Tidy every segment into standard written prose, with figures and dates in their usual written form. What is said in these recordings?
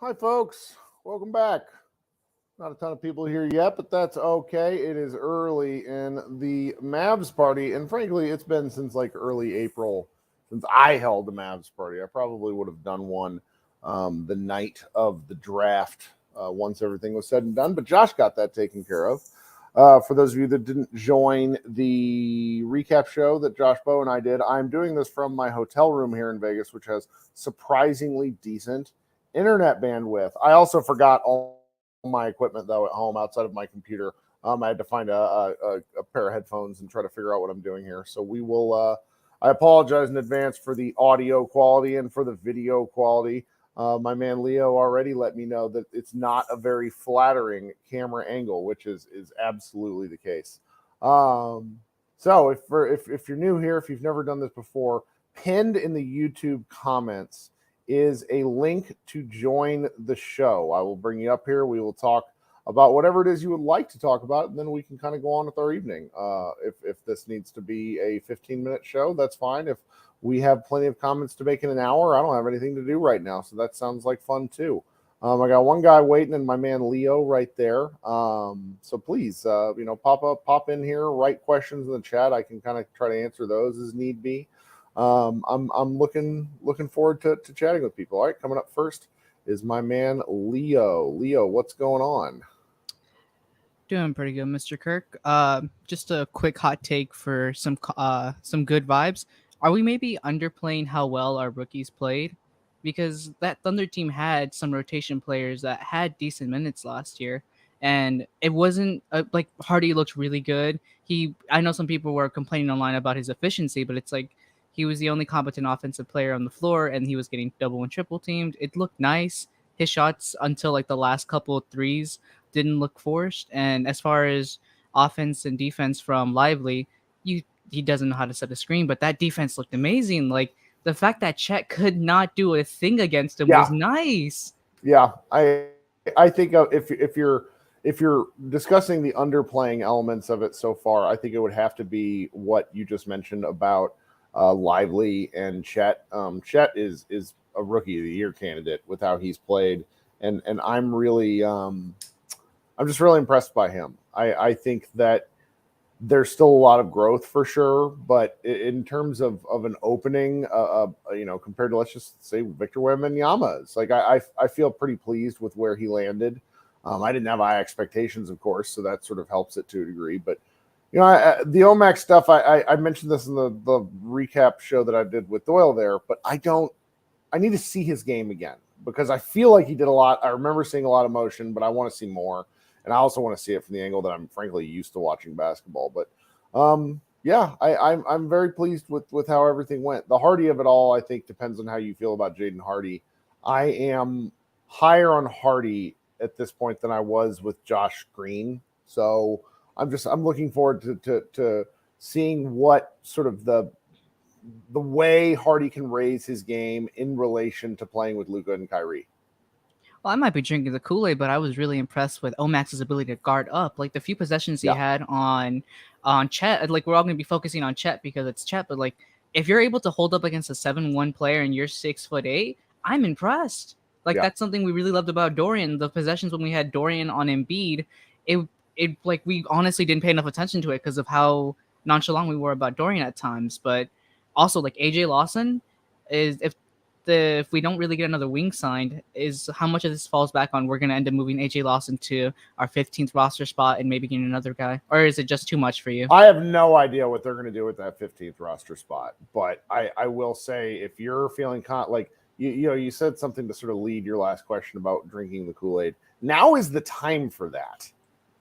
Hi, folks. Welcome back. Not a ton of people here yet, but that's okay. It is early in the Mavs party, and frankly, it's been since like early April since I held a Mavs party. I probably would have done one the night of the draft once everything was said and done, but Josh got that taken care of. For those of you that didn't join the recap show that Josh Bowe and I did, I'm doing this from my hotel room here in Vegas, which has surprisingly decent internet bandwidth. I also forgot all my equipment though at home outside of my computer. I had to find a pair of headphones and try to figure out what I'm doing here. So we will. I apologize in advance for the audio quality and for the video quality. My man Leo already let me know that it's not a very flattering camera angle, which is absolutely the case. So if you're new here, if you've never done this before, pinned in the YouTube comments is a link to join the show. I will bring you up here. We will talk about whatever it is you would like to talk about, and then we can kind of go on with our evening. If this needs to be a 15-minute show, that's fine. If we have plenty of comments to make in an hour, I don't have anything to do right now, so that sounds like fun too. I got one guy waiting, and my man Leo right there. So please, pop in here, write questions in the chat. I can kind of try to answer those as need be. I'm looking forward to chatting with people. All right, coming up first is my man Leo. Leo, what's going on? Doing pretty good, Mr. Kirk. Just a quick hot take for some good vibes. Are we maybe underplaying how well our rookies played? Because that Thunder team had some rotation players that had decent minutes last year, and it wasn't like Hardy looked really good. I know some people were complaining online about his efficiency, but it's like he was the only competent offensive player on the floor, and he was getting double and triple teamed. It looked nice. His shots until like the last couple of threes didn't look forced. And as far as offense and defense from Lively, he doesn't know how to set a screen, but that defense looked amazing. Like the fact that Chet could not do a thing against him was nice. Yeah, I think if you're discussing the underplaying elements of it so far, I think it would have to be what you just mentioned about Lively and Chet. Chet is a rookie of the year candidate with how he's played, and I'm really I'm just really impressed by him. I think that there's still a lot of growth for sure, but in terms of an opening, compared to, let's just say, Victor Wembanyama's, like I feel pretty pleased with where he landed. I didn't have high expectations, of course, so that sort of helps it to a degree, but the OMax stuff, I mentioned this in the recap show that I did with Doyle there, but I need to see his game again because I feel like he did a lot. I remember seeing a lot of motion, but I want to see more. And I also want to see it from the angle that I'm frankly used to watching basketball. But I'm very pleased with how everything went. The Hardy of it all, I think, depends on how you feel about Jaden Hardy. I am higher on Hardy at this point than I was with Josh Green. So I'm looking forward to seeing what sort of the way Hardy can raise his game in relation to playing with Luka and Kyrie. Well, I might be drinking the Kool-Aid, but I was really impressed with OMax's ability to guard up. Like the few possessions he had on Chet, like we're all going to be focusing on Chet because it's Chet, but like if you're able to hold up against a 7'1" player and you're 6'8", I'm impressed. Like that's something we really loved about Dorian. The possessions when we had Dorian on Embiid, it like we honestly didn't pay enough attention to it because of how nonchalant we were about Dorian at times. But also like AJ Lawson is if we don't really get another wing signed, is how much of this falls back on we're going to end up moving AJ Lawson to our 15th roster spot and maybe getting another guy? Or is it just too much for you? I have no idea what they're going to do with that 15th roster spot. But I will say, if you're feeling like you said something to sort of lead your last question about drinking the Kool-Aid. Now is the time for that.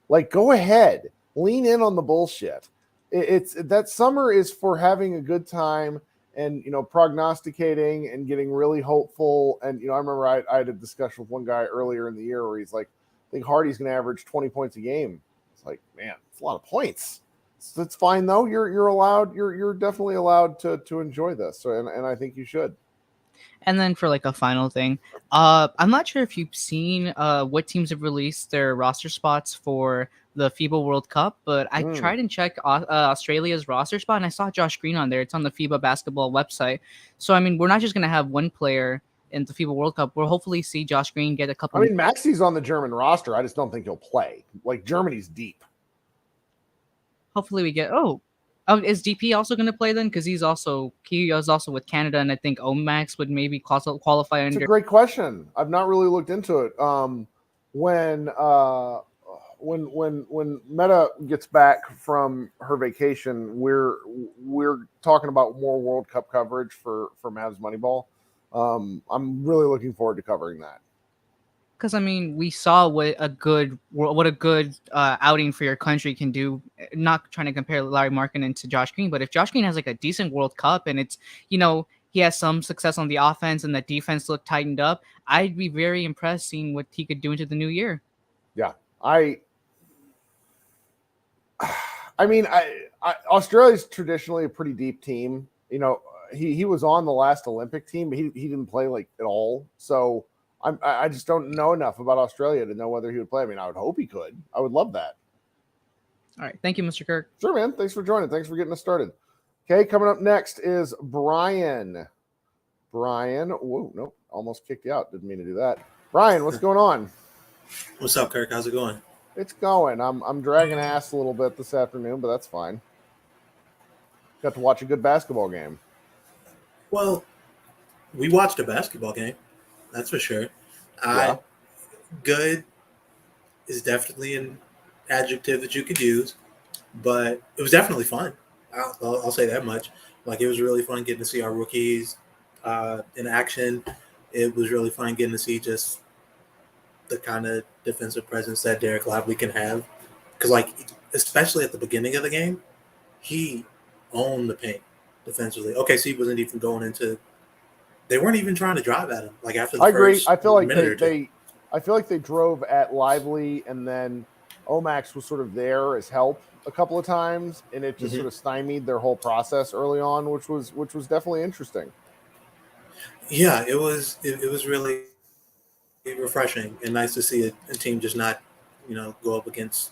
Like, go ahead, lean in on the bullshit. It's that summer is for having a good time and, prognosticating and getting really hopeful. And, I remember I had a discussion with one guy earlier in the year where he's like, I think Hardy's going to average 20 points a game. It's like, man, it's a lot of points. It's fine though. You're allowed. You're definitely allowed to enjoy this. So, and I think you should. And then for like a final thing, I'm not sure if you've seen what teams have released their roster spots for the FIBA World Cup, but I tried and checked Australia's roster spot, and I saw Josh Green on there. It's on the FIBA basketball website. So I mean, we're not just gonna have one player in the FIBA World Cup. We'll hopefully see Josh Green get a couple. I mean, Maxi's on the German roster. I just don't think he'll play. Like, Germany's deep. Hopefully we get. Oh, is DP also going to play then? Because he is also with Canada, and I think OMax would maybe qualify under. It's a great question. I've not really looked into it. When Meta gets back from her vacation, we're talking about more World Cup coverage for Mavs Moneyball. I'm really looking forward to covering that. Because I mean, we saw what a good outing for your country can do. Not trying to compare Larry Markkinen to Josh Green, but if Josh Green has like a decent World Cup and it's he has some success on the offense and the defense look tightened up, I'd be very impressed seeing what he could do into the new year. Yeah, I mean, Australia's traditionally a pretty deep team. He was on the last Olympic team, but he didn't play like at all. So I just don't know enough about Australia to know whether he would play. I mean, I would hope he could. I would love that. All right. Thank you, Mr. Kirk. Sure, man. Thanks for joining. Thanks for getting us started. Okay, coming up next is Brian. Whoa, nope. Almost kicked you out. Didn't mean to do that. Brian, what's going on? What's up, Kirk? How's it going? It's going. I'm dragging ass a little bit this afternoon, but that's fine. Got to watch a good basketball game. Well, we watched a basketball game. That's for sure. Yeah. Good is definitely an adjective that you could use, but it was definitely fun. I'll say that much. Like, it was really fun getting to see our rookies in action. It was really fun getting to see just the kind of defensive presence that Dereck Lively can have. Because, like, especially at the beginning of the game, he owned the paint defensively. OKC wasn't even going into. They weren't even trying to drive at him. Like, after the first I feel like I feel like they drove at Lively, and then OMax was sort of there as help a couple of times, and it just sort of stymied their whole process early on, which was definitely interesting. Yeah, it was really refreshing and nice to see a team just not, go up against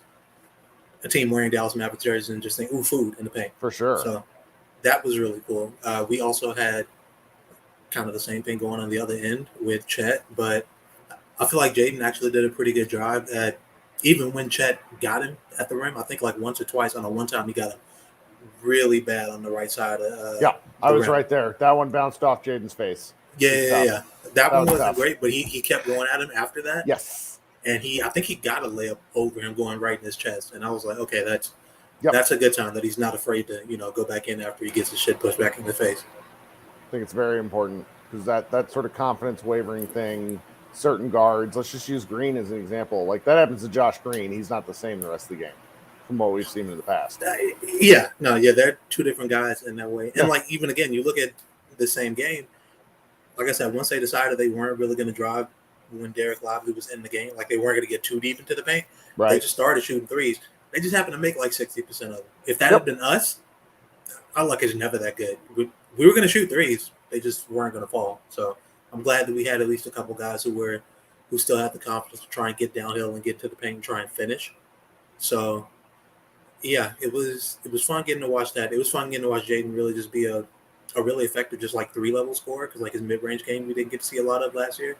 a team wearing Dallas Maverick jerseys and just think, ooh, food in the paint. For sure. So that was really cool. We also had kind of the same thing going on the other end with Chet, but I feel like Jaden actually did a pretty good job at, even when Chet got him at the rim, I think like once or twice. On one time he got him really bad on the right side. I was right there. That one bounced off Jaden's face. Yeah. That one wasn't great, but he kept going at him after that. Yes. And I think he got a layup over him going right in his chest. And I was like, okay, that's a good time that he's not afraid to, go back in after he gets his shit pushed back in the face. I think it's very important because that sort of confidence wavering thing, certain guards, let's just use Green as an example. Like, that happens to Josh Green. He's not the same the rest of the game from what we've seen in the past. They're two different guys in that way. And like, even again, you look at the same game, like I said, once they decided they weren't really going to drive when Dereck Lively was in the game, like they weren't going to get too deep into the paint, right? They just started shooting threes. They just happened to make like 60% of them. If that had been us, our luck is never that good. We were going to shoot threes. They just weren't going to fall. So I'm glad that we had at least a couple guys who still had the confidence to try and get downhill and get to the paint and try and finish. So, yeah, it was fun getting to watch that. It was fun getting to watch Jaden really just be a really effective, just like 3-level scorer, because like his mid-range game we didn't get to see a lot of last year.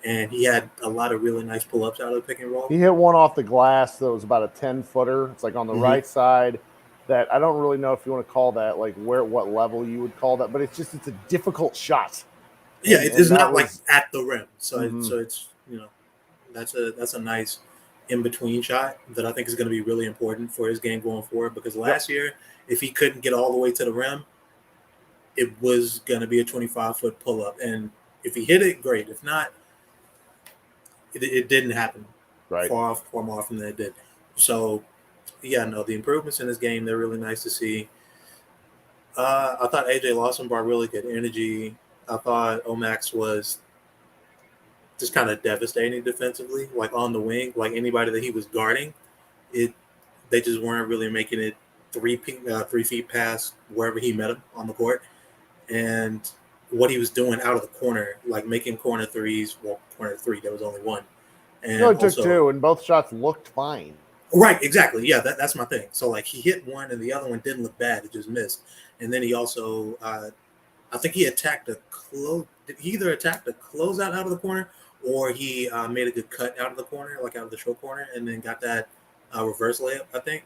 And he had a lot of really nice pull-ups out of the pick and roll. He hit one off the glass that was about a 10-footer. It's like on the right side. That I don't really know if you want to call that, like what level you would call that, but it's a difficult shot. Yeah, it's not like at the rim. So it's that's a nice in between shot that I think is going to be really important for his game going forward, because last year, if he couldn't get all the way to the rim, it was going to be a 25-foot pull up, and If he hit it, great. If not, it didn't happen. Right. Far more often than it did. So, yeah, no, the improvements in this game, they're really nice to see. I thought AJ Lawson brought really good energy. I thought OMax was just kind of devastating defensively, like on the wing, like anybody that he was guarding, they just weren't really making it 3 feet past wherever he met him on the court. And what he was doing out of the corner, like making corner threes, corner three, there was only one. And No, it took also, two, and both shots looked fine. right, exactly. Yeah, that's my thing. So like he hit one and the other one didn't look bad. It just missed. And then he also, I think he attacked a close. He either attacked a closeout out of the corner or he made a good cut out of the corner, like out of the short corner, and then got that reverse layup, I think.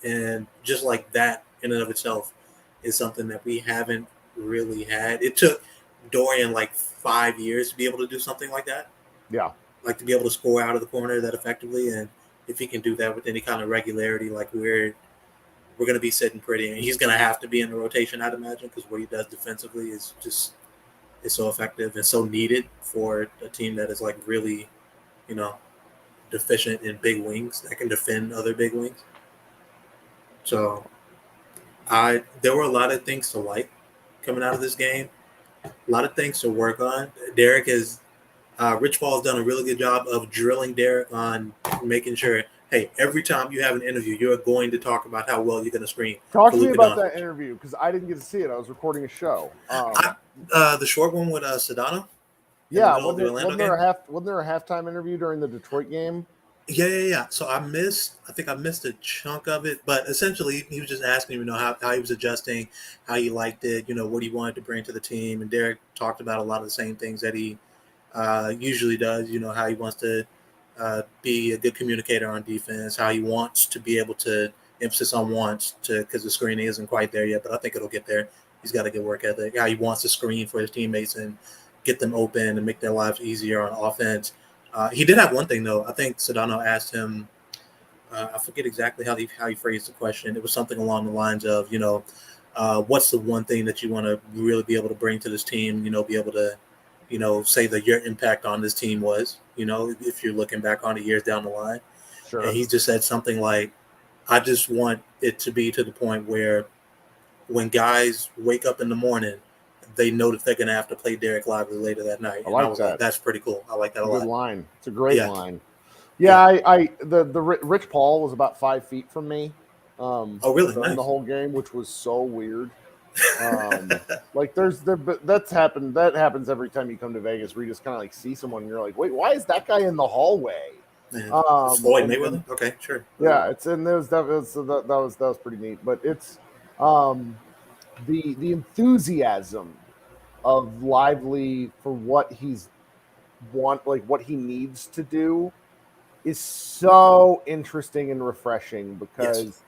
And just like that in and of itself is something that we haven't really had. It took Dorian like 5 years to be able to do something like that. Yeah. Like to be able to score out of the corner that effectively. And if he can do that with any kind of regularity, like we're going to be sitting pretty. And he's going to have to be in the rotation, I'd imagine, because what he does defensively is so effective and so needed for a team that is like really, deficient in big wings that can defend other big wings. So there were a lot of things to like coming out of this game, a lot of things to work on. Dereck Rich Paul's done a really good job of drilling Dereck on making sure, hey, every time you have an interview, you're going to talk about how well you're going to screen. Talk to me about that interview, because I didn't get to see it. I was recording a show. The short one with Sedano. Yeah, wasn't there a halftime interview during the Detroit game? Yeah. So I think I missed a chunk of it, but essentially he was just asking him, how he was adjusting, how he liked it, what he wanted to bring to the team. And Dereck talked about a lot of the same things that he usually does, how he wants to be a good communicator on defense, how he wants to be able to emphasis on because the screening isn't quite there yet, but I think it'll get there. He's got a good work ethic, how he wants to screen for his teammates and get them open and make their lives easier on offense. He did have one thing, though. I think Sedano asked him, I forget exactly how he phrased the question. It was something along the lines of, what's the one thing that you want to really be able to bring to this team, be able to, say that your impact on this team was, if you're looking back on it years down the line. Sure. And he just said something like, I just want it to be to the point where when guys wake up in the morning, they know that they're going to have to play Dereck Lively later that night. I like that. That's pretty cool. I like that a lot. Good line. It's a great line. Yeah, the Rich Paul was about 5 feet from me. Really? Nice. The whole game, which was so weird. That's happened. That happens every time you come to Vegas, where you just kind of like see someone and you're like, wait, why is that guy in the hallway? Floyd Mayweather. Okay, sure. Yeah, that was pretty neat. But it's the enthusiasm of Lively for what what he needs to do is so interesting and refreshing, because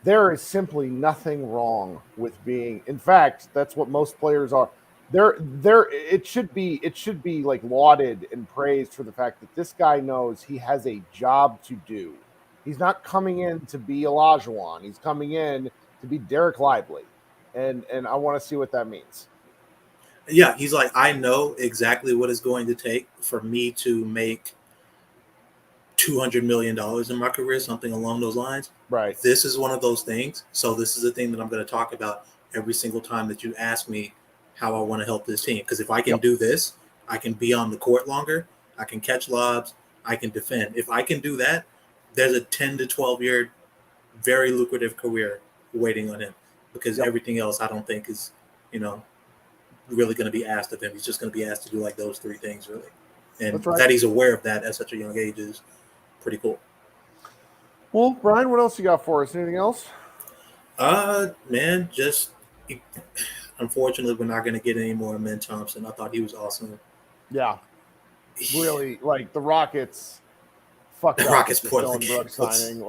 there is simply nothing wrong with being. In fact, that's what most players are. It should be like lauded and praised for the fact that this guy knows he has a job to do. He's not coming in to be Olajuwon. He's coming in to be Dereck Lively, and I want to see what that means. Yeah, he's like, I know exactly what it's going to take for me to make $200 million in my career, something along those lines. Right. This is one of those things. So this is the thing that I'm going to talk about every single time that you ask me how I want to help this team. Because if I can do this, I can be on the court longer. I can catch lobs. I can defend. If I can do that, there's a 10 to 12 year, very lucrative career waiting on him, because everything else I don't think is, really going to be asked of him. He's just going to be asked to do like those three things, really. And that he's aware of that at such a young age is pretty cool. Well, Brian, what else you got for us? Anything else? Man, just unfortunately, we're not going to get any more Amen Thompson. I thought he was awesome. Yeah, really, like the Rockets. Fuck the Rockets put Dylan Brooks signing.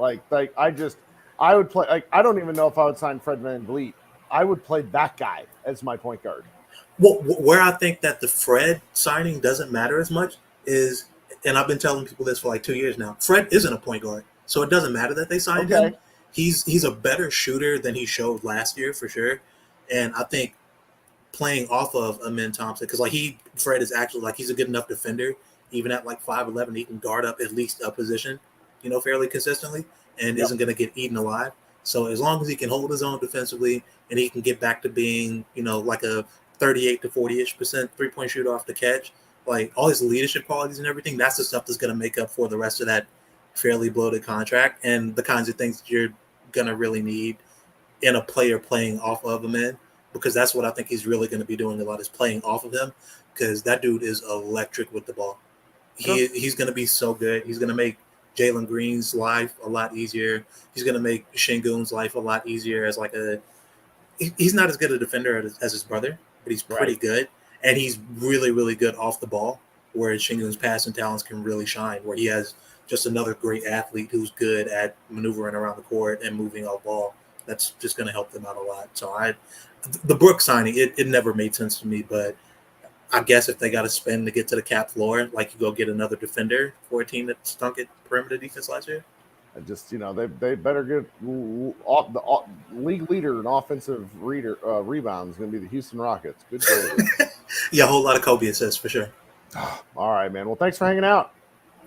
I would play. Like, I don't even know if I would sign Fred VanVleet. I would play that guy as my point guard. Well, where I think that the Fred signing doesn't matter as much is, and I've been telling people this for like 2 years now, Fred isn't a point guard, so it doesn't matter that they signed him. He's a better shooter than he showed last year for sure, and I think playing off of Amin Thompson, because like Fred is actually like he's a good enough defender, even at like 5'11", he can guard up at least a position, fairly consistently, and isn't going to get eaten alive. So as long as he can hold his own defensively and he can get back to being, like a 38 to 40-ish% three-point shooter off the catch, like all his leadership qualities and everything, that's the stuff that's going to make up for the rest of that fairly bloated contract and the kinds of things that you're going to really need in a player playing off of him in, because that's what I think he's really going to be doing a lot, is playing off of him, because that dude is electric with the ball. He's going to be so good. He's going to make Jalen Green's life a lot easier. He's going to make Şengün's life a lot easier as like he's not as good a defender as his brother, but he's pretty good. And he's really, really good off the ball, where Şengün's passing talents can really shine, where he has just another great athlete who's good at maneuvering around the court and moving off ball. That's just going to help them out a lot. So the Brooks signing, it never made sense to me, but I guess if they got to spend to get to the cap floor, like you go get another defender for a team that stunk at perimeter defense last year. I just, they better get the league leader in offensive rebounds is going to be the Houston Rockets. Good goal. Yeah, a whole lot of Kobe assists for sure. All right, man. Well, thanks for hanging out.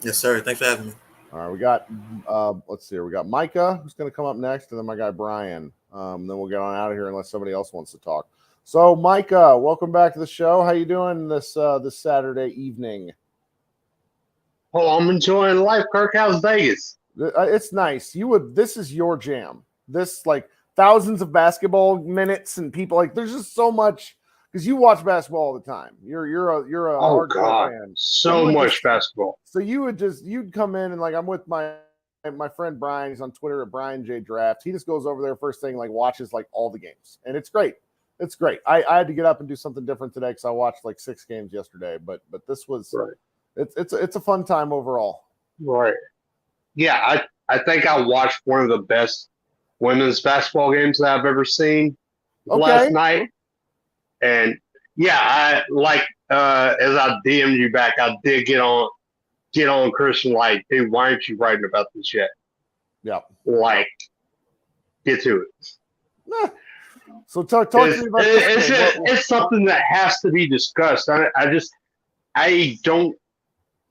Yes, sir. Thanks for having me. All right, we got let's see here. We got Micah who's going to come up next, and then my guy Brian. Then we'll get on out of here unless somebody else wants to talk. So, Micah, welcome back to the show. How you doing this Saturday evening? Oh, I'm enjoying life, Kirk. How's Vegas? It's nice. This is your jam. This like thousands of basketball minutes and people like. There's just so much because you watch basketball all the time. You're a hardcore fan. So much basketball. So you'd come in and like I'm with my friend Brian. He's on Twitter at Brian J Draft. He just goes over there first thing, like watches like all the games, and it's great. It's great. I had to get up and do something different today because I watched like 6 games yesterday. But this was right. It's a fun time overall. Right. Yeah, I think I watched one of the best women's basketball games that I've ever seen last night. And yeah, I like as I DM'd you back, I did get on Christian like, dude, why aren't you writing about this yet? Yeah. Like, get to it. So talk to me about this. It's something that has to be discussed. I don't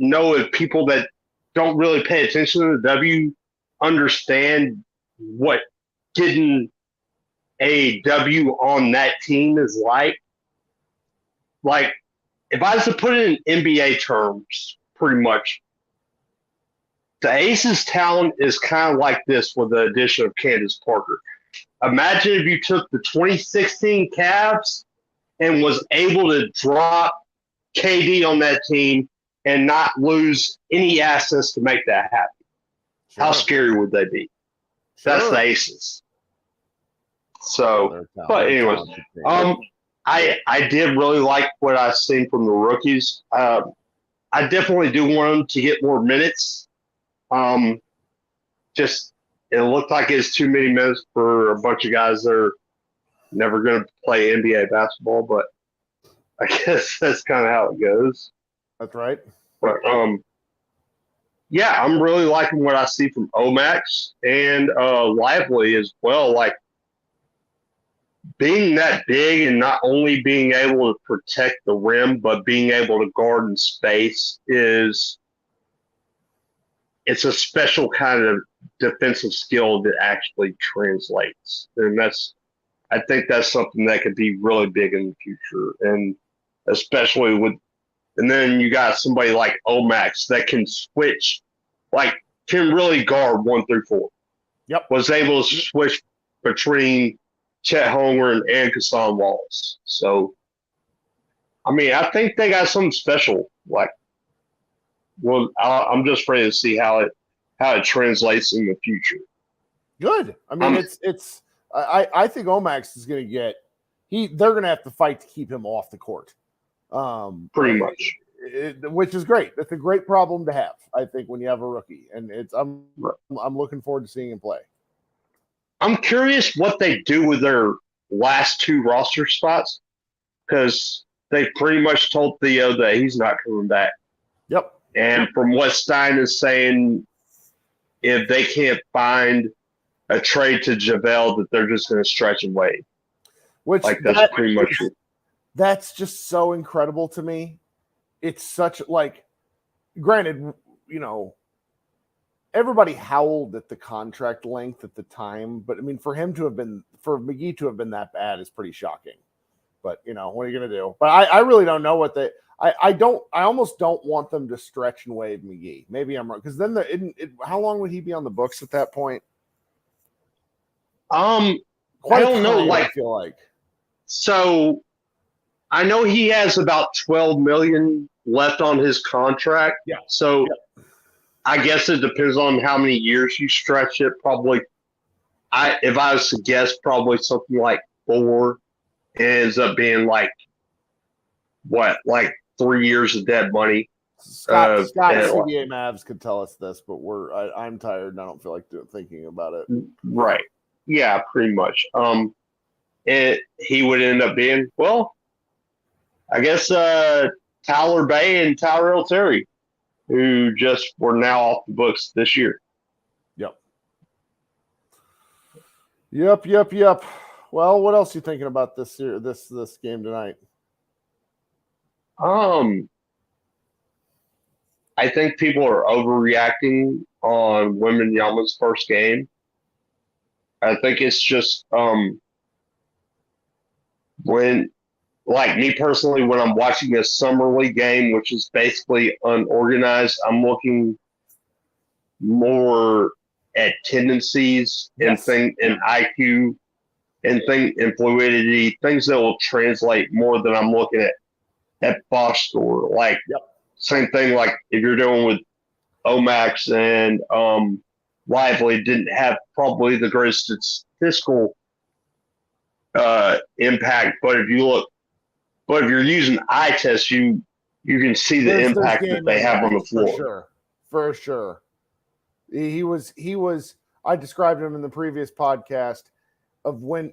know if people that don't really pay attention to the W understand what getting a W on that team is like. Like, if I was to put it in NBA terms, pretty much, the Aces talent is kind of like this with the addition of Candace Parker. Imagine if you took the 2016 Cavs and was able to drop KD on that team and not lose any assets to make that happen. Sure. How scary would they be? Sure. That's the Aces. So, but anyways, I did really like what I've seen from the rookies. I definitely do want them to get more minutes. It looked like it's too many minutes for a bunch of guys that are never going to play NBA basketball, but I guess that's kind of how it goes. That's right. But yeah, I'm really liking what I see from OMax and Lively as well. Like, being that big and not only being able to protect the rim, but being able to guard in space it's a special kind of defensive skill that actually translates. And I think that's something that could be really big in the future. And especially and then you got somebody like OMax that can switch, like can really guard 1 through 4. Yep. Was able to switch between Chet Holmgren and Kassan Wallace. So, I mean, I think they got something special. Like, well, I'm just ready to see how it translates in the future. Good. I mean, I think OMax is going to get they're going to have to fight to keep him off the court. Pretty much, which is great. That's a great problem to have, I think, when you have a rookie, and I'm looking forward to seeing him play. I'm curious what they do with their last 2 roster spots, because they pretty much told Theo that he's not coming back. Yep. And from what Stein is saying, if they can't find a trade to JaVale, that they're just going to stretch and wait. Which that's pretty much it. That's just so incredible to me. It's such like, granted, you know, everybody howled at the contract length at the time, but I mean, for McGee to have been that bad is pretty shocking. But you know, what are you gonna do? But I really don't know what I almost don't want them to stretch and waive McGee. Maybe I'm wrong, because then how long would he be on the books at that point? I Quite don't know. time, Like, I feel like. So I know he has about 12 million left on his contract. Yeah. So I guess it depends on how many years you stretch it. Probably, if I was to guess, probably something like 4. It ends up being like 3 years of dead money. Scott, and- CBA Mavs could tell us this, but I'm tired and I don't feel like thinking about it. Right. Yeah, pretty much. He would end up being, well, I guess Tyler Bay and Tyrell Terry, who just were now off the books this year. Yep. Well, what else are you thinking about this game tonight? I think people are overreacting on Wembanyama's first game. I think it's just when, like me personally, when I'm watching a summer league game, which is basically unorganized, I'm looking more at tendencies and IQ and fluidity, things that will translate more than I'm looking at box score. Like same thing, like if you're doing with OMax and Lively didn't have probably the greatest statistical impact, but if you're using eye tests, you can see the impact that they have on the floor. For sure. He was. I described him in the previous podcast of when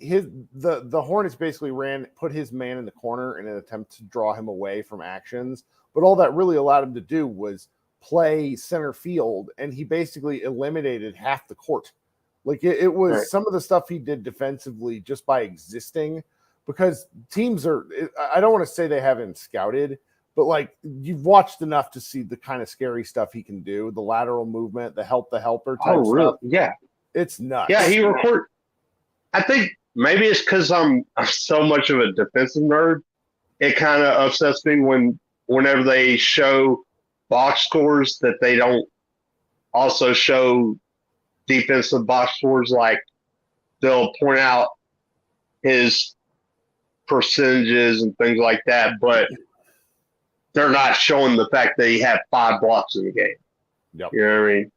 the Hornets basically put his man in the corner in an attempt to draw him away from actions, but all that really allowed him to do was play center field, and he basically eliminated half the court. Like it was right. Some of the stuff he did defensively just by existing, because teams I don't want to say they haven't scouted, but like you've watched enough to see the kind of scary stuff he can do, the lateral movement, the helper type stuff. Yeah. It's nuts. Yeah, he recorded. I think maybe it's because I'm so much of a defensive nerd. It kind of upsets me whenever they show box scores that they don't also show defensive box scores. Like they'll point out his percentages and things like that, but they're not showing the fact that he had 5 blocks in the game. Yep. You know what I mean?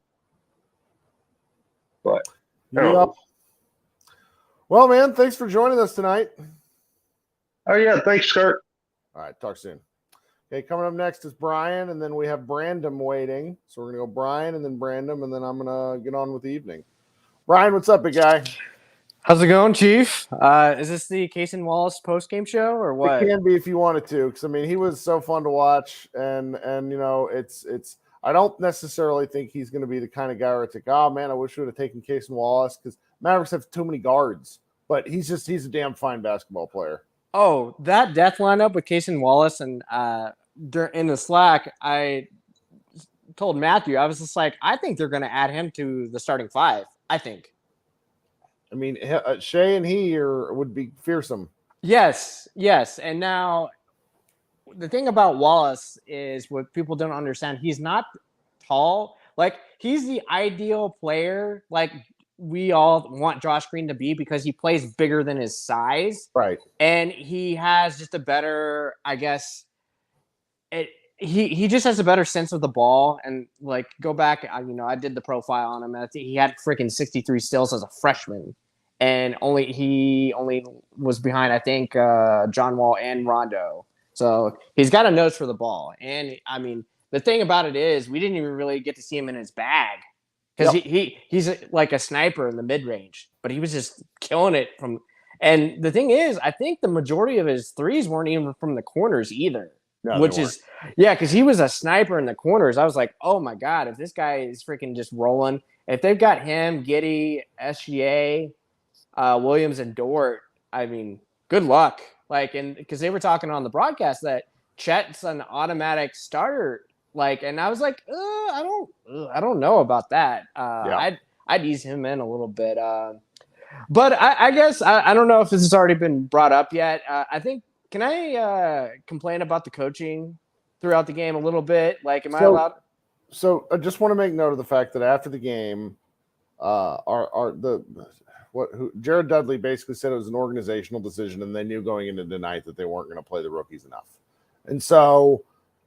But yep. Well, man, thanks for joining us tonight. Oh yeah, thanks, Kirk. All right, talk soon. Okay, coming up next is Brian, and then we have Brandon waiting. So we're gonna go Brian and then Brandon, and then I'm gonna get on with the evening. Brian, what's up, big guy? How's it going, Chief? Is this the Case and Wallace post-game show or what? It can be if you wanted to, because I mean he was so fun to watch, and you know it's. I don't necessarily think he's going to be the kind of guy where it's like, oh man, I wish we would have taken Case and Wallace, because Mavericks have too many guards. But he's a damn fine basketball player. Oh, that death lineup with Case and Wallace, and in the Slack, I told Matthew, I was just like, I think they're going to add him to the starting 5. I think. I mean, Shea and he would be fearsome. Yes. And now the thing about Wallace is what people don't understand. He's not tall. Like, he's the ideal player, like we all want Josh Green to be, because he plays bigger than his size. Right. And he has just a better, I guess, he just has a better sense of the ball. And like, go back, I did the profile on him. I think he had freaking 63 steals as a freshman, and he only was behind, I think, John Wall and Rondo. So he's got a nose for the ball. And I mean, the thing about it is we didn't even really get to see him in his bag, because he's like a sniper in the mid range, but he was just killing it from. And the thing is, I think the majority of his threes weren't even from the corners either. No, which is, because he was a sniper in the corners. I was like, oh my God, if this guy is freaking just rolling, if they've got him, Giddey, SGA, Williams, and Dort, I mean, good luck. Like, and because they were talking on the broadcast that Chet's an automatic starter. Like, and I was like, I don't know about that. I'd ease him in a little bit. But I guess I don't know if this has already been brought up yet. I think, can I complain about the coaching throughout the game a little bit? Like, am I allowed? So I just want to make note of the fact that after the game, Jared Dudley basically said it was an organizational decision, and they knew going into tonight that they weren't going to play the rookies enough. And so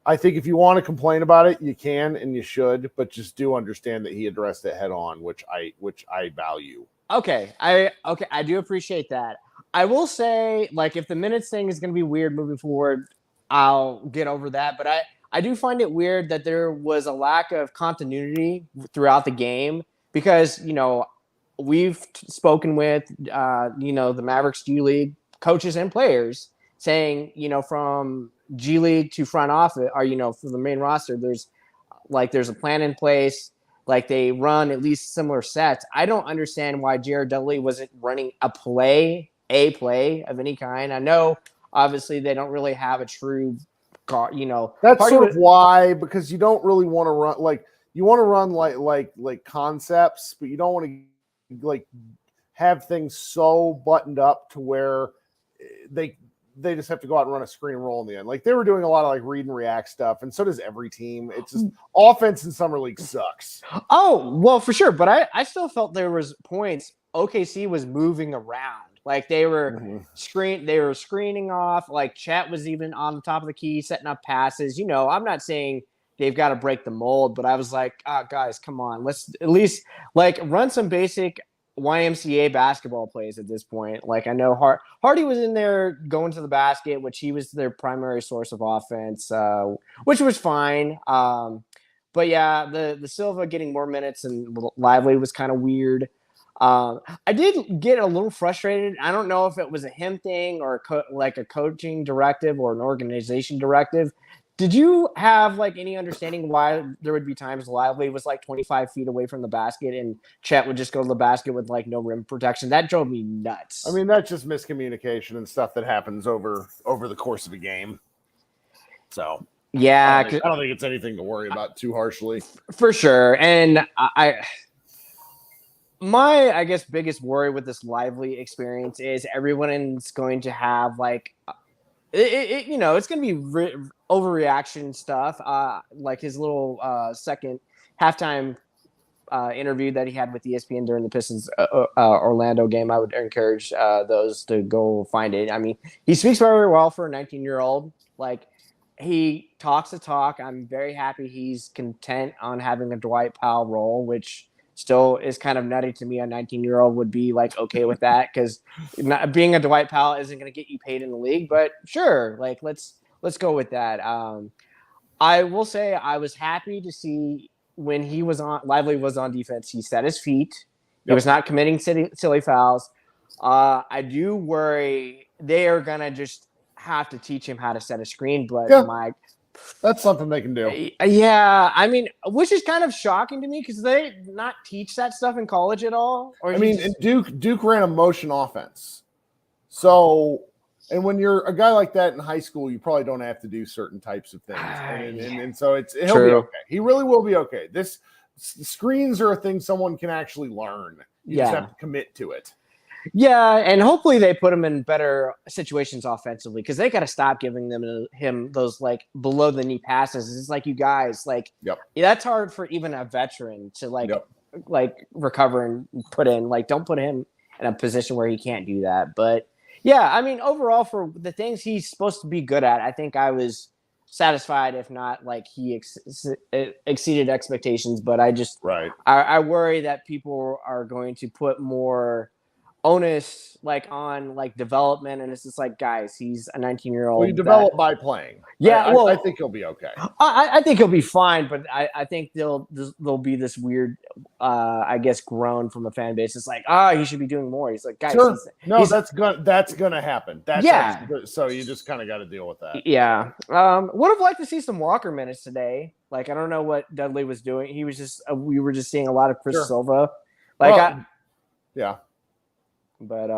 I think if you want to complain about it, you can and you should, but just do understand that he addressed it head on, which I value. Okay, I do appreciate that. I will say, like, if the minutes thing is going to be weird moving forward, I'll get over that. But I do find it weird that there was a lack of continuity throughout the game because, we've spoken with, the Mavericks G League coaches and players saying, from G League to front office, or, for the main roster, there's a plan in place. Like, they run at least similar sets. I don't understand why Jared Dudley wasn't running a play of any kind. I know, obviously, they don't really have a true, That's sort of why, because you don't really want to run, you want to run like concepts, but you don't want to, have things so buttoned up to where they just have to go out and run a screen and roll in the end. Like, they were doing a lot of read and react stuff, and so does every team. It's just offense in summer league sucks. Oh, well, for sure. But I still felt there was points OKC was moving around. Like, they were screening off. Like, Chet was even on the top of the key setting up passes. I'm not saying they've got to break the mold, but I was like, guys, come on. Let's at least run some basic YMCA basketball plays at this point. Like, I know Hardy was in there going to the basket, which he was their primary source of offense, which was fine. But yeah, the Silva getting more minutes and Lively was kind of weird. I did get a little frustrated. I don't know if it was a him thing or a coaching directive or an organization directive. Did you have any understanding why there would be times Lively was 25 feet away from the basket and Chet would just go to the basket with no rim protection? That drove me nuts. I mean, that's just miscommunication and stuff that happens over the course of a game. So yeah, I don't think it's anything to worry about too harshly. For sure. And my guess biggest worry with this Lively experience is everyone is going to have it's going to be overreaction stuff. Like his little second halftime interview that he had with ESPN during the Pistons Orlando game. I would encourage those to go find it. I mean, he speaks very well for a 19-year-old. He talks the talk. I'm very happy he's content on having a Dwight Powell role, which still is kind of nutty to me. A 19-year-old would be okay with that because being a Dwight Powell isn't going to get you paid in the league. But sure, let's go with that. I will say I was happy to see when Lively was on defense. He set his feet. He was not committing silly fouls. I do worry they are going to just have to teach him how to set a screen. But that's something they can do. Yeah, I mean, which is kind of shocking to me because they not teach that stuff in college at all. And Duke ran a motion offense. So, and when you're a guy like that in high school, you probably don't have to do certain types of things. And so he'll be okay. He really will be okay. Screens are a thing someone can actually learn. You just have to commit to it. Yeah, and hopefully they put him in better situations offensively because they got to stop giving him those below the knee passes. It's you guys that's hard for even a veteran to recover and put in. Don't put him in a position where he can't do that. But yeah, I mean, overall for the things he's supposed to be good at, I think I was satisfied. If not, he exceeded expectations. But I worry that people are going to put more onus on development, and it's just guys, he's a 19-year-old. Well, you develop by playing. Yeah, I think he'll be okay. I think he'll be fine, but I think there'll be this weird, groan from a fan base. It's he should be doing more. He's guys, sure. That's gonna happen. So you just kind of got to deal with that. Yeah. Would have liked to see some Walker minutes today. I don't know what Dudley was doing. He was just we were just seeing a lot of Chris Silva. Yeah. But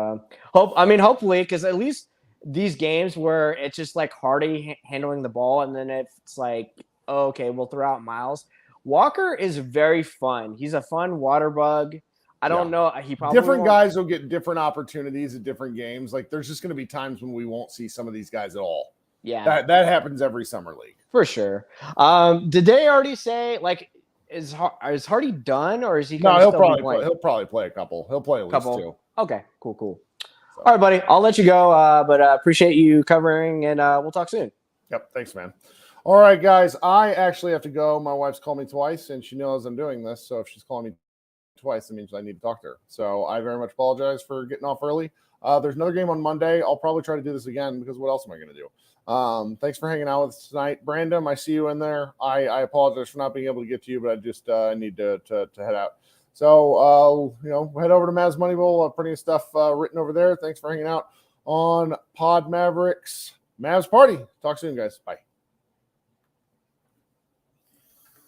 hopefully, because at least these games where it's just like Hardy handling the ball, and then it's like, oh, okay, we'll throw out Miles. Walker is very fun. He's a fun water bug. I don't know. He probably different won't. guys will get different opportunities at different games. Like there's just going to be times when we won't see some of these guys at all. Yeah, That happens every summer league for sure. Did they already say like is Hardy done, or is he? No, he'll probably play a couple. He'll play at least two. Okay, cool. So. All right, buddy. I'll let you go, but appreciate you covering, and we'll talk soon. Yep. Thanks, man. All right, guys. I actually have to go. My wife's called me twice, and she knows I'm doing this. So if she's calling me twice, it means I need to talk to her. So I very much apologize for getting off early. There's another game on Monday. I'll probably try to do this again because what else am I going to do? Thanks for hanging out with us tonight. Brandon, I see you in there. I apologize for not being able to get to you, but I just need to head out. So, head over to Mavs Money Bowl. Plenty of stuff written over there. Thanks for hanging out on Pod Mavericks Mavs Party. Talk soon, guys. Bye.